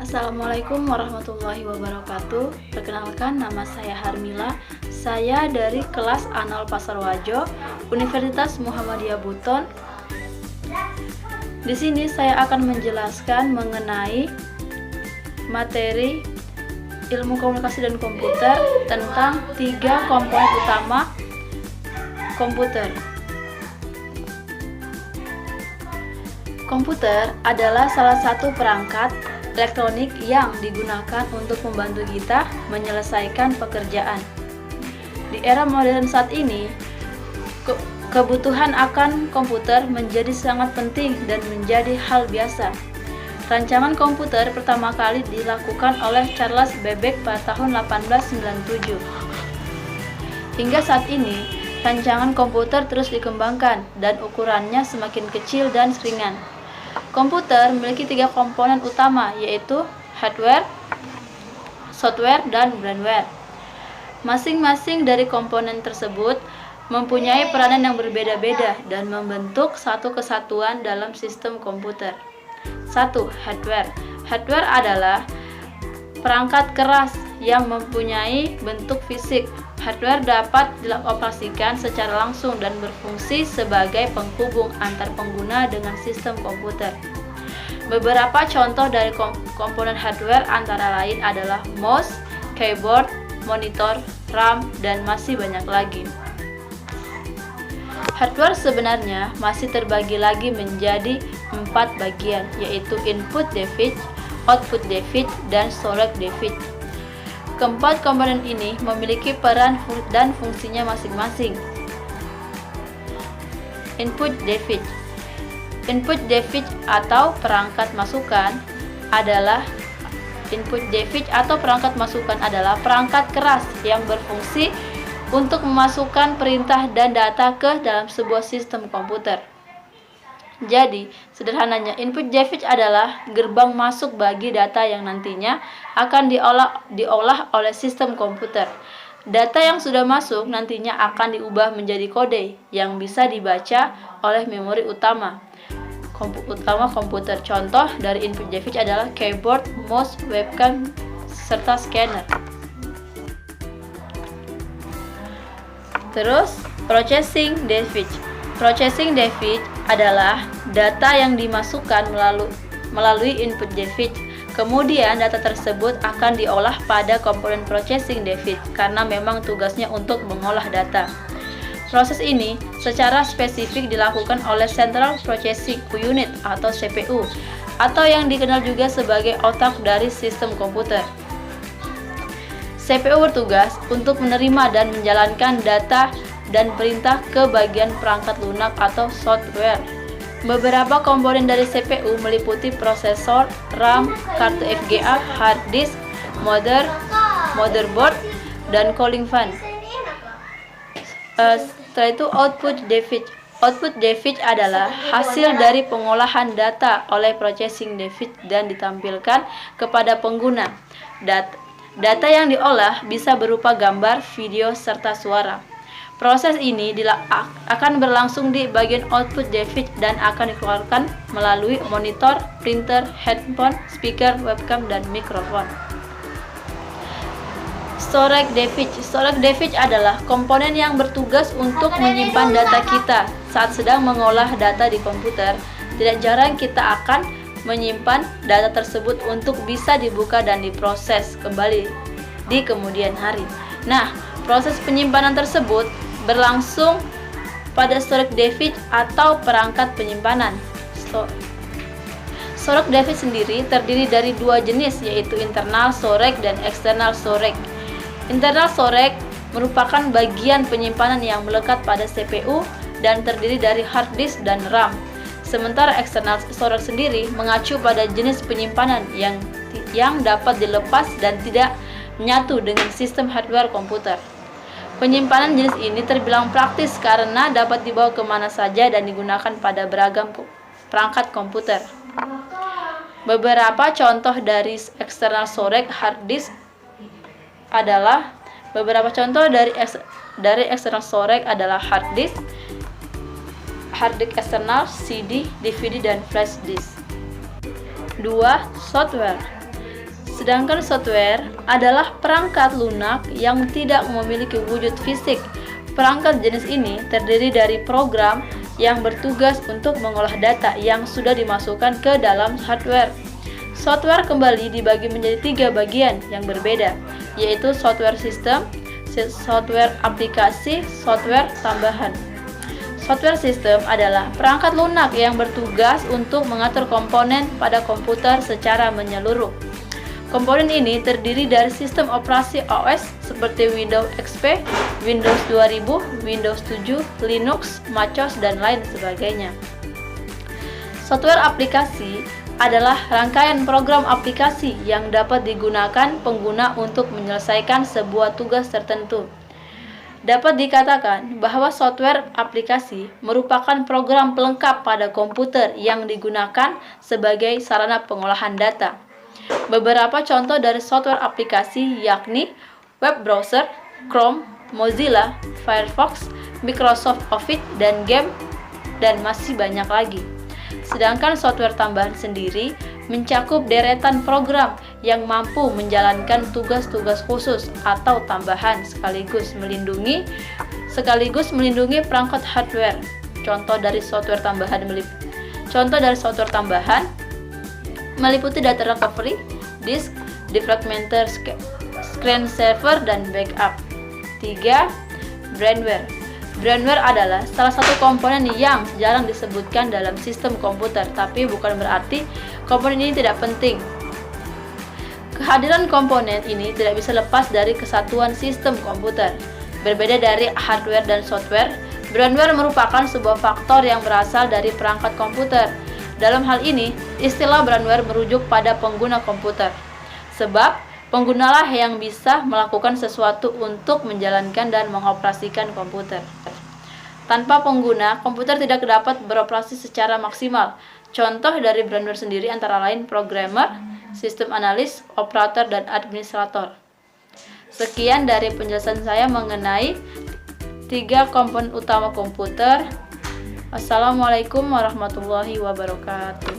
Assalamualaikum warahmatullahi wabarakatuh. Perkenalkan, nama saya Harmila. Saya dari kelas A0 Pasarwajo, Universitas Muhammadiyah Buton. Di sini saya akan menjelaskan mengenai materi ilmu komunikasi dan komputer tentang 3 komponen utama komputer. Komputer adalah salah satu perangkat elektronik yang digunakan untuk membantu kita menyelesaikan pekerjaan. Di era modern saat ini, kebutuhan akan komputer menjadi sangat penting dan menjadi hal biasa. Rancangan komputer pertama kali dilakukan oleh Charles Babbage pada tahun 1897. Hingga saat ini, rancangan komputer terus dikembangkan dan ukurannya semakin kecil dan ringan. Komputer memiliki 3 komponen utama, yaitu hardware, software, dan firmware. Masing-masing dari komponen tersebut mempunyai peranan yang berbeda-beda dan membentuk satu kesatuan dalam sistem komputer. 1. Hardware. Hardware adalah perangkat keras yang mempunyai bentuk fisik. Hardware dapat dioperasikan secara langsung dan berfungsi sebagai penghubung antar pengguna dengan sistem komputer. Beberapa contoh dari komponen hardware antara lain adalah mouse, keyboard, monitor, RAM, dan masih banyak lagi. Hardware sebenarnya masih terbagi lagi menjadi 4 bagian, yaitu input device, output device, dan storage device. Keempat komponen ini memiliki peran dan fungsinya masing-masing. Input device. Input device atau perangkat masukan adalah perangkat keras yang berfungsi untuk memasukkan perintah dan data ke dalam sebuah sistem komputer. Jadi, sederhananya, input device adalah gerbang masuk bagi data yang nantinya akan diolah oleh sistem komputer. Data yang sudah masuk nantinya akan diubah menjadi kode yang bisa dibaca oleh memori utama komputer. Contoh dari input device adalah keyboard, mouse, webcam, serta scanner. Terus, processing device. Processing device adalah data yang dimasukkan melalui input device. Kemudian data tersebut akan diolah pada komponen processing device karena memang tugasnya untuk mengolah data. Proses ini secara spesifik dilakukan oleh Central Processing Unit atau CPU, atau yang dikenal juga sebagai otak dari sistem komputer. CPU bertugas untuk menerima dan menjalankan data dan perintah ke bagian perangkat lunak atau software. Beberapa komponen dari CPU meliputi prosesor, RAM, kartu VGA, hard disk, motherboard, dan cooling fan. Setelah itu output device. Output device adalah hasil dari pengolahan data oleh processing device dan ditampilkan kepada pengguna. Data yang diolah bisa berupa gambar, video, serta suara. Proses ini akan berlangsung di bagian output device dan akan dikeluarkan melalui monitor, printer, headphone, speaker, webcam, dan mikrofon. Storage device. Storage device adalah komponen yang bertugas untuk menyimpan data kita saat sedang mengolah data di komputer. Tidak jarang kita akan menyimpan data tersebut untuk bisa dibuka dan diproses kembali di kemudian hari. Nah, proses penyimpanan tersebut berlangsung pada storage device atau perangkat penyimpanan. Storage device sendiri terdiri dari 2 jenis, yaitu internal storage dan external storage. Internal storage merupakan bagian penyimpanan yang melekat pada CPU dan terdiri dari hard disk dan RAM. Sementara external storage sendiri mengacu pada jenis penyimpanan yang dapat dilepas dan tidak menyatu dengan sistem hardware komputer. Penyimpanan jenis ini terbilang praktis karena dapat dibawa kemana saja dan digunakan pada beragam perangkat komputer. Beberapa contoh dari external storage hard disk adalah external storage adalah hard disk eksternal, CD, DVD, dan flash disk. 2. Software. Sedangkan software adalah perangkat lunak yang tidak memiliki wujud fisik. Perangkat jenis ini terdiri dari program yang bertugas untuk mengolah data yang sudah dimasukkan ke dalam hardware. Software kembali dibagi menjadi 3 bagian yang berbeda, yaitu software sistem, software aplikasi, software tambahan. Software sistem adalah perangkat lunak yang bertugas untuk mengatur komponen pada komputer secara menyeluruh. Komponen ini terdiri dari sistem operasi OS seperti Windows XP, Windows 2000, Windows 7, Linux, MacOS, dan lain sebagainya. Software aplikasi adalah rangkaian program aplikasi yang dapat digunakan pengguna untuk menyelesaikan sebuah tugas tertentu. Dapat dikatakan bahwa software aplikasi merupakan program pelengkap pada komputer yang digunakan sebagai sarana pengolahan data. Beberapa contoh dari software aplikasi yakni web browser, Chrome, Mozilla, Firefox, Microsoft Office, dan game, dan masih banyak lagi. Sedangkan software tambahan sendiri mencakup deretan program yang mampu menjalankan tugas-tugas khusus atau tambahan sekaligus melindungi perangkat hardware. Contoh dari software tambahan meliputi data recovery, disk, defragmenter, screen saver, dan backup. 3. Brandware. Brandware adalah salah satu komponen yang jarang disebutkan dalam sistem komputer, tapi bukan berarti komponen ini tidak penting. Kehadiran komponen ini tidak bisa lepas dari kesatuan sistem komputer. Berbeda dari hardware dan software, brandware merupakan sebuah faktor yang berasal dari perangkat komputer. Dalam hal ini, istilah brandware merujuk pada pengguna komputer. Sebab, penggunalah yang bisa melakukan sesuatu untuk menjalankan dan mengoperasikan komputer. Tanpa pengguna, komputer tidak dapat beroperasi secara maksimal. Contoh dari brandware sendiri antara lain programmer, sistem analis, operator, dan administrator. Sekian dari penjelasan saya mengenai 3 komponen utama komputer. Assalamualaikum warahmatullahi wabarakatuh.